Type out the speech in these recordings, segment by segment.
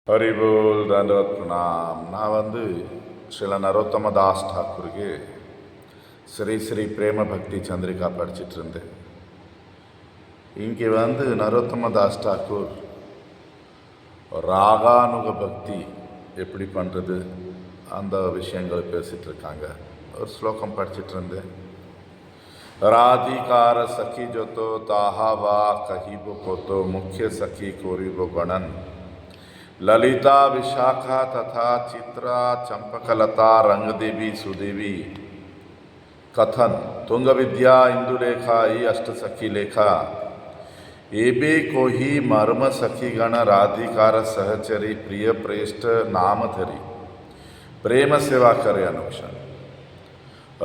ಹರಿಬೋಲ್ ದಂಡವತ್ ಪ್ರಣಾಮ್. ನಾವಂದು ಶ್ರೀಲ ನರೋತ್ತಮ தாஸ் ಠಾಕೂರ್ಗೆ ஸ்ரீ ஸ்ரீ பிரேம பக்தி சந்திரிகா படிச்சுட்டு இருந்தேன். இங்கே வந்து நரோத்தம தாஸ் ఠாக்கூர் ராகானுக பக்தி எப்படி பண்ணுறது அந்த விஷயங்கள் பேசிகிட்டு இருக்காங்க. ஒரு ஸ்லோகம் படிச்சுட்டு இருந்தேன். ராதிகார சखी ஜோத்தோ தாஹாவா கஹிபோ கோத்தோ முக்கிய சखी கோரிபோ கணன் ललिता विशाखा तथा चित्रा चंपकलता रंगदेवी सुदेवी कथन तुंग विद्या इंदुलेखा ई अष्ट सखी लेखा एबे को ही मर्म सखी गण राधिकार सहचरी प्रिय प्रेष्ठ नाम धरी प्रेम सेवा करे अनुक्षण.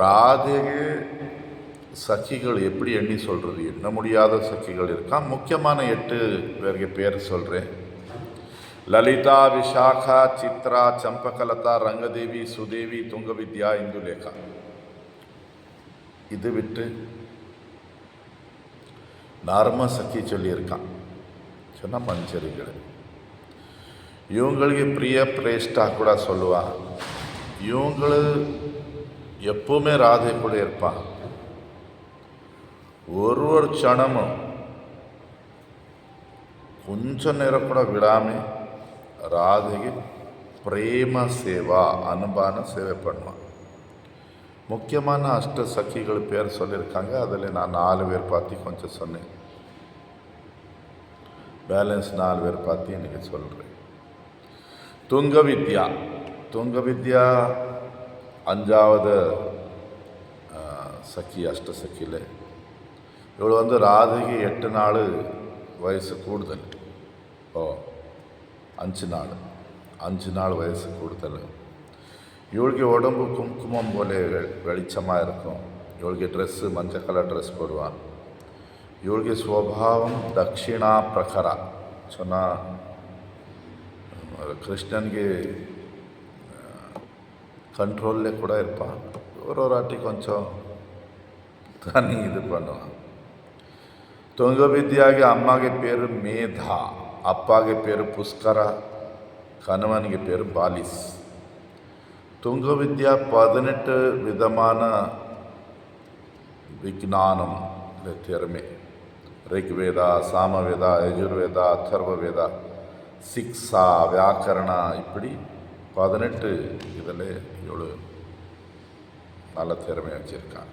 ராதைக்கு சఖிகள் எப்படி எண்ணி சொல்கிறது, எண்ண முடியாத சఖிகள் இருக்கா. முக்கியமான 8 பேருக்கு பேர் சொல்கிறேன். லலிதா விஷாகா சித்ரா சம்பகலதா ரங்கதேவி சுதேவி துங்கவித்யா இந்துலேகா. இது விட்டு நர்ம சखी சொல்லியிருக்கான். சொன்னால் மஞ்சரிகள் இவங்களுக்கு பிரிய பிரேஷ்டா கூட சொல்லுவான். இவங்களு எப்பவுமே ராதை கூட இருப்பான். ஒரு க்ஷணமும் கொஞ்சம் நேரம் கூட விடாமல் ராதைக்கு பிரேம சேவா அன்பான சேவை பண்ணுவான். முக்கியமான அஷ்ட சఖிகள் பேர் சொல்லியிருக்காங்க. அதில் நான் 4 பேர் பார்த்து கொஞ்சம் சொன்னேன். பேலன்ஸ் 4 பேர் பார்த்து இன்றைக்கி சொல்கிறேன். துங்க வித்யா. துங்க வித்யா 5வது சఖி அஷ்ட சఖியில். இவள் வந்து ராதைக்கு 8 நாள் வயசு கூடுதல். 5 நாள் வயசு கூடுதல். இவளுக்கு உடம்பு குங்குமம் போல வெளிச்சமாக இருக்கும். இவளுக்கு ட்ரெஸ்ஸு மஞ்சள் கலர் ட்ரெஸ் போடுவான். இவளுக்கு ஸ்வபாவம் தட்சிணா பிரகரா. சொன்னால் கிருஷ்ணனுக்கு கண்ட்ரோலில் கூட இருப்பான். ஒரு வாட்டி கொஞ்சம் தனி இது பண்ணுவான். துங்க வித்யாಗೆ ಅಮ್ಮಗೆ பேர் மேதா, அப்பாಗೆ பேர் புஷ்கர, கணவனுக்கு பேர் பாலிஸ். துங்க வித்யா 18 விதமான விஜானம் திறமை. ಋಗ್ವೇದ, சாமவேதா, யஜுர்வேதா, ಅಥர்வவேதா, சிக்ஷா, வியாக்கரணா, இப்படி 18 இதில் இவ்வளோ நல்ல திறமை வச்சுருக்கான்.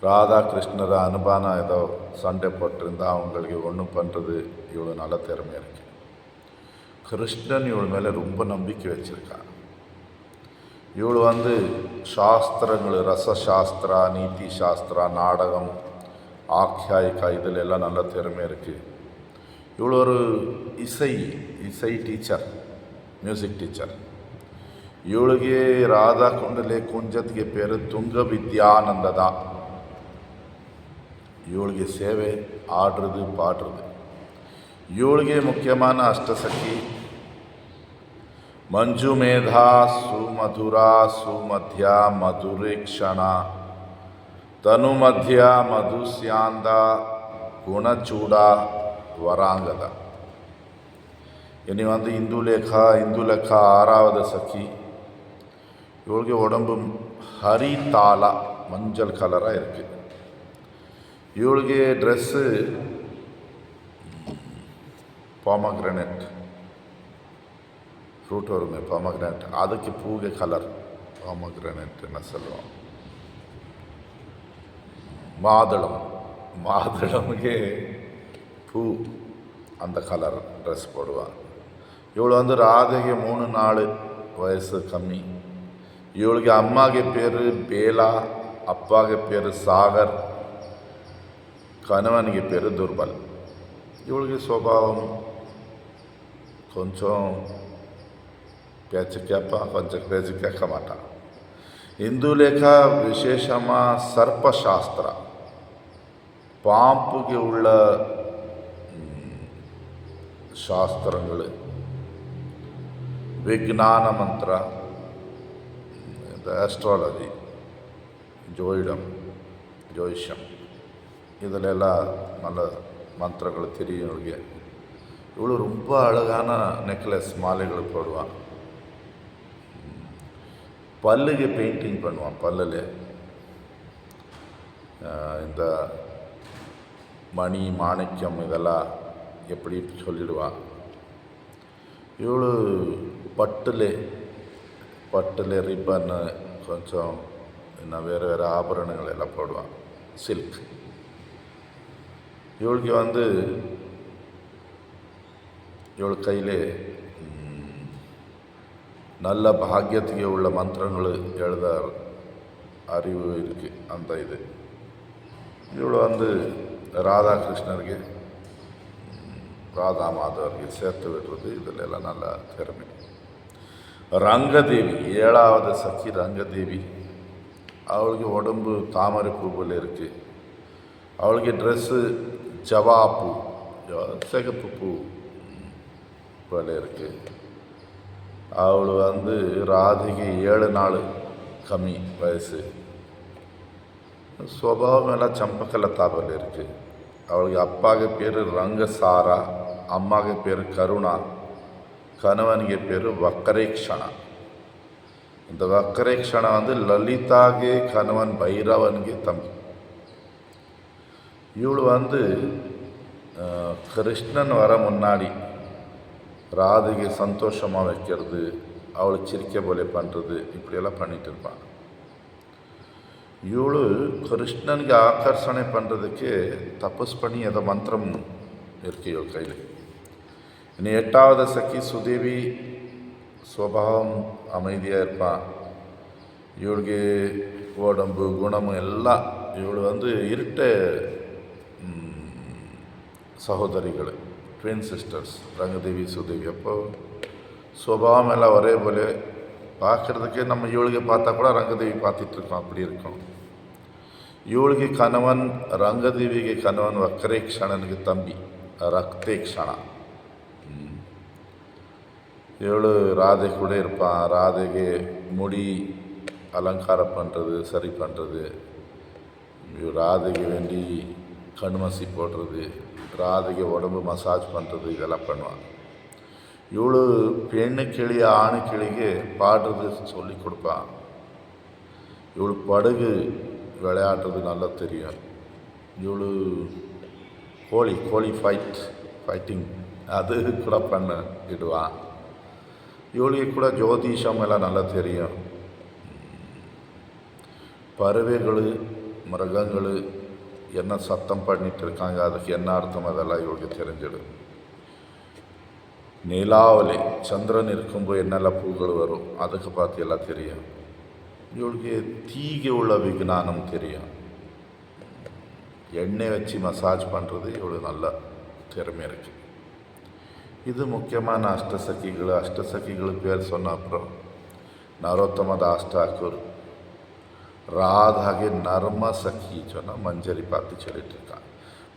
ராதா கிருஷ்ணர அனுபான ஏதோ சண்டை போட்டிருந்தால் அவங்களுக்கு ஒன்றும் பண்ணுறது இவ்வளோ நல்ல திறமை இருக்கு. கிருஷ்ணன் இவள் மேலே ரொம்ப நம்பிக்கை வச்சுருக்கான். இவள் வந்து சாஸ்திரங்கள், ரசசாஸ்திரா, நீதி சாஸ்திரா, நாடகம், ஆக்கியாயிக்கா, இதில் எல்லாம் நல்ல திறமை இருக்குது. இவ்வளோ ஒரு இசை டீச்சர், மியூசிக் டீச்சர். ಇವಳಿಗೆ ರಾಧಾ ಕೊಂಡಲೆ ಕುಂಜತ್ಗೆ ಪೇರು ತುಂಗ ವಿದ್ಯಾನಂದದ. ಇವಳಿಗೆ ಸೇವೆ ಆಡ್ರದು ಪಾಡ್ರದು. ಇವಳಿಗೆ ಮುಖ್ಯமான ಅಷ್ಟಸಖಿ ಮಂಜು ಮೇಧಾ, ಸುಮಧುರ, ಸುಮಧ್ಯ, ಮಧುರೇಕ್ಷಣ, ತನು ಮಧ್ಯ, ಮಧುಸ್ಯಾಂದ, ಗುಣಚೂಡ, ವರಾಂಗದ. இனி வந்து இந்துலேகா 6வது சखी. இவளுக்கு உடம்பு ஹரிதாலா மஞ்சள் கலராக இருக்குது. இவளுக்கு ட்ரெஸ்ஸு பாமக்ரனேட் ஃப்ரூட் வருமே, பாமக்ரனேட், அதுக்கு பூಗೆ கலர் பாமக்ரனேட் என்ன சொல்லுவோம், மாதுளமுக்கு பூ, அந்த கலர் ட்ரெஸ் போடுவாள். ಇವಳು வந்து ராதைக்கு 3 நாள் வயசு கம்மி. இவளுக்கு அம்மாಗೆ பேர் பேலா, அப்பாಗೆ பேர் சாகர், கணவனுக்கு பேர் துர்பல். இவளுக்கு சுபாவம் கொஞ்சம் பேச்சு கேட்பான், கொஞ்சம் பேச்சு கேட்க மாட்டான். இந்துலேகா விசேஷமாக சர்ப்பசாஸ்திரா, பாம்புக்கு உள்ள ಶಾಸ್ತ್ರಗಳು, ವಿಜ್ಞಾನ ಮಂತ್ರ, ಆಸ್ಟ್ರಾಲಜಿ, ಜೋಯಿಷಂ, ಇದರಲ್ಲೆಲ್ಲ நல்ல ಮಂತ್ರಗಳು தெரியும். இவ்வளோ ரொம்ப அழகான நெக்லஸ் மாலைகள் போடுவான். பல்லுக்கு பெயிண்டிங் பண்ணுவான். பல்லில் இந்த மணி மாணிக்கம் இதெல்லாம் எப்படி சொல்லிடுவான். இவ்வளோ பட்டில் ரிப்பன்னு கொஞ்சம் இன்னும் வேறு ஆபரணங்கள் எல்லாம் போடுவான். சில்க். ಇವಳಿಗೆ ಇವಳ ಕೈಲೇ நல்ல பாக்கியத்துக்கு உள்ள மந்திரங்கள் எழுத அறிவு இருக்குது. அந்த இது ಇವಳು ராதாகிருஷ்ணருக்கு ராதா மாதவருக்கு சேர்த்து விடுறது இதிலெல்லாம் நல்ல திறமை. ரங்கதேவி 7வது சखी ரங்கதேவி. அவளுக்கு உடம்பு தாமரை பூ போல இருக்குது. அவளுக்கு ட்ரெஸ்ஸு ஜவா பூ, சிகப்பு பூ போல இருக்குது. அவள் ராதைக்கு 7 நாள் கம்மி வயசு. சுபாவம் எல்லாம் சம்பக்கலத்தா போல இருக்குது. அவளுக்கு அப்பாவுக்கு பேர் ரங்கசாரா, அம்மாவுக்கு பேர் கருணா, கணவனுக்கு பேர் வக்கரேக்ஷணா. இந்த வக்கரேக்ஷணா லலிதாಗೆ கணவன் பைரவனுக்கு தம்பி. இவಳು கிருஷ்ணன் வர முன்னாடி ராதைக்கு சந்தோஷமாக வைக்கிறது, அவளை சிரிக்க போல பண்ணுறது, இப்படியெல்லாம் பண்ணிகிட்டு இருப்பான். ಇವಳು கிருஷ்ணனுக்கு ஆக்கர்ஷணை பண்ணுறதுக்கு தபஸ் பண்ணி ஏதோ மந்திரம் இருக்கு இவள் கையில். இனி 8வது சखी சுதேவி ಸ್ವಭಾவம் அமைதியாக இருப்பான். ಇವಳಿಗೆ உடம்பு குணம் எல்லாம் ಇವಳು இருட்ட சகோதரிகள், ட்வின் சிஸ்டர்ஸ் ரங்கதேவி சுதேவி. அப்போ சுபாவம் எல்லாம் ஒரே போல பார்க்குறதுக்கு நம்ம ಇವಳಿಗೆ பார்த்தா கூட ரங்கதேவி பார்த்துட்ருக்கோம், அப்படி இருக்கும். ಇವಳಿಗೆ கணவன் ரங்கதேவிக்கு கணவன் வக்கரேக்ஷணனுக்கு தம்பி ரக்தேக்ஷணா. ಇವಳು ராதை கூட இருப்பான். ராதைக்கு முடி அலங்காரம் பண்ணுறது, சரி பண்ணுறது, ராதைக்கு வேண்டி கண்மசி போடுறது, ராதைக்கு உடம்பு மசாஜ் பண்ணுறது, இதெல்லாம் பண்ணுவான். ಇವಳು பெண்ணு கிளி ஆணு கிளிக்கு பாடுறது சொல்லி கொடுப்பான். ಇವಳು படகு விளையாடுறது நல்லா தெரியும். ಇವಳು கோழி ஃபைட்டிங் அது கூட பண்ணிடுவான். ಇವಳಿಗೆ ಕೂಡ ஜோதிஷம் எல்லாம் நல்லா தெரியும். பறவைகள் மிருகங்கள் என்ன சத்தம் பண்ணிட்டு இருக்காங்க, அதுக்கு என்ன அர்த்தம், அதெல்லாம் ಇವಳಿಗೆ தெரிஞ்சிடும். நிலாவில் சந்திரன் இருக்கும்போது என்னெல்லாம் பூக்கள் வரும், அதுக்கு பார்த்து எல்லாம் தெரியும். ಇವಳಿಗೆ தீಗೆ உள்ள விஞ்ஞானம் தெரியும். எண்ணெய் வச்சு மசாஜ் பண்ணுறது இவளுக்கு நல்ல திறமை இருக்குது. இது முக்கியமான அஷ்டசகிகள். அஷ்டசகிகள் பேர் சொன்ன அப்புறம் நரோத்தம தாஸ் டாக்கூர் ராதாಗೆ நர்ம சखி சொன்னால் மஞ்சரி பார்த்து சொல்லிட்டு இருக்கான்.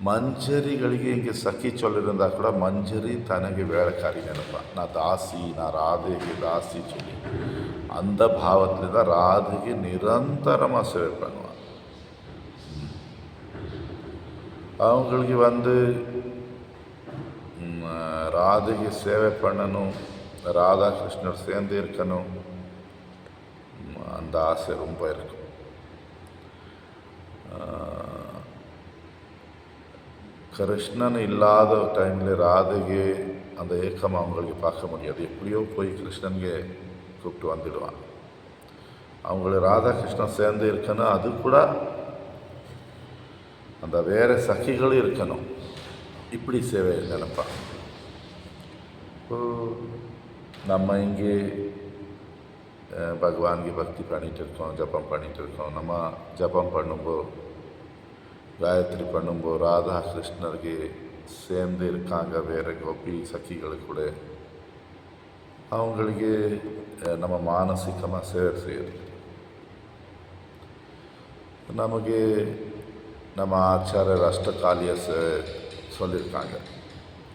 மஞ்சரிகளுக்கு இங்கே சखी சொல்லியிருந்தா கூட மஞ்சரி தனக்கு வேலைக்காரி நினைப்பான். நான் தாசி, நான் ராதைக்கு தாசி சொல்லி அந்த பாவத்தில் தான் ராதைக்கு நிரந்தரமாக சேவை பண்ணுவான். அவங்களுக்கு ராதைக்கு சேவை பண்ணணும், ராதாகிருஷ்ணர் சேர்ந்து இருக்கணும், அந்த ஆசை ரொம்ப இருக்கும். கிருஷ்ணன் இல்லாத டைமில் ராதைக்கு அந்த ஏக்கம் அவங்களுக்கு பார்க்க முடியாது. எப்படியோ போய் கிருஷ்ணனுக்கு கூப்பிட்டு வந்துடுவான். அவங்களுக்கு ராதாகிருஷ்ணன் சேர்ந்து இருக்கணும், அது கூட அந்த வேறு சகிகளும் இருக்கணும், இப்படி சேவை நினைப்பான். நம்ம இங்கே பகவானுக்கு பக்தி பண்ணிகிட்டு இருக்கோம், ஜபம் பண்ணிகிட்டு இருக்கோம். நம்ம ஜபம் பண்ணும்போது, காயத்ரி பண்ணும்போது ராதா கிருஷ்ணருக்கு சேர்ந்து இருக்காங்க வேறு கோபி சகிகள் கூட. அவங்களுக்கு நம்ம மானசிகமாக சேவை செய்யுது. நமக்கு நம்ம ஆச்சாரியர் அஷ்டகாலிய சொல்லியிருக்காங்க,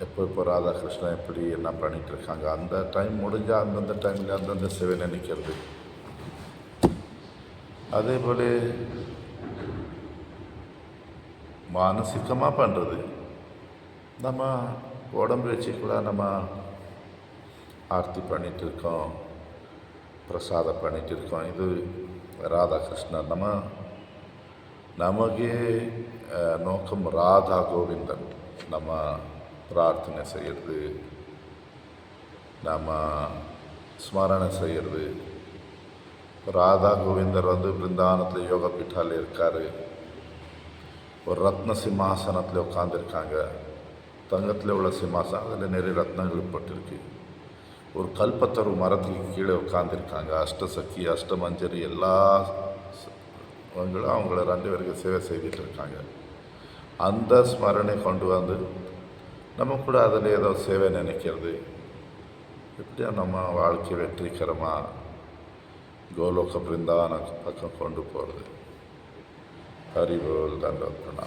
எப்போ ராதாகிருஷ்ணன் எப்படி என்ன பண்ணிகிட்ருக்காங்க, அந்த டைம் முடிஞ்சால் அந்தந்த டைமில் அந்தந்த சேவை நினைக்கிறது. அதே போல் மானசிகமாக பண்ணுறது. நம்ம உடம்பு வச்சு கூட நம்ம ஆர்த்தி பண்ணிகிட்டு இருக்கோம், பிரசாதம் பண்ணிகிட்டு இருக்கோம். இது ராதாகிருஷ்ணன் ನಮಗೆ நோக்கம் ராதா கோவிந்தன். நம்ம பிரார்த்தனை செய்கிறது, நம்ம ஸ்மரணை செய்கிறது. ராதா கோவிந்தர் பிருந்தாவனத்தில் யோக பீட்டால் இருக்கார். ஒரு ரத்ன சிம்மாசனத்தில் உட்காந்துருக்காங்க. தங்கத்தில் உள்ள சிம்மாசனம், அதில் நிறைய ரத்னங்கள் பட்டிருக்கு. ஒரு கல்பத்தரு மரத்துக்கு கீழே உட்காந்துருக்காங்க. அஷ்டசக்கி அஷ்டமஞ்சரி எல்லாங்களும் அவங்கள 2 பேருக்கு சேவை செய்துட்டு இருக்காங்க. அந்த ஸ்மரணை கொண்டு நம்ம கூட அதில் ஏதோ சேவை நினைக்கிறது. இப்படியா நம்ம வாழ்க்கை வெற்றிகரமாக கோலோக பிருந்தாவன பக்கம் கொண்டு போகிறது. ஹரி போல் தண்டோத்பனா.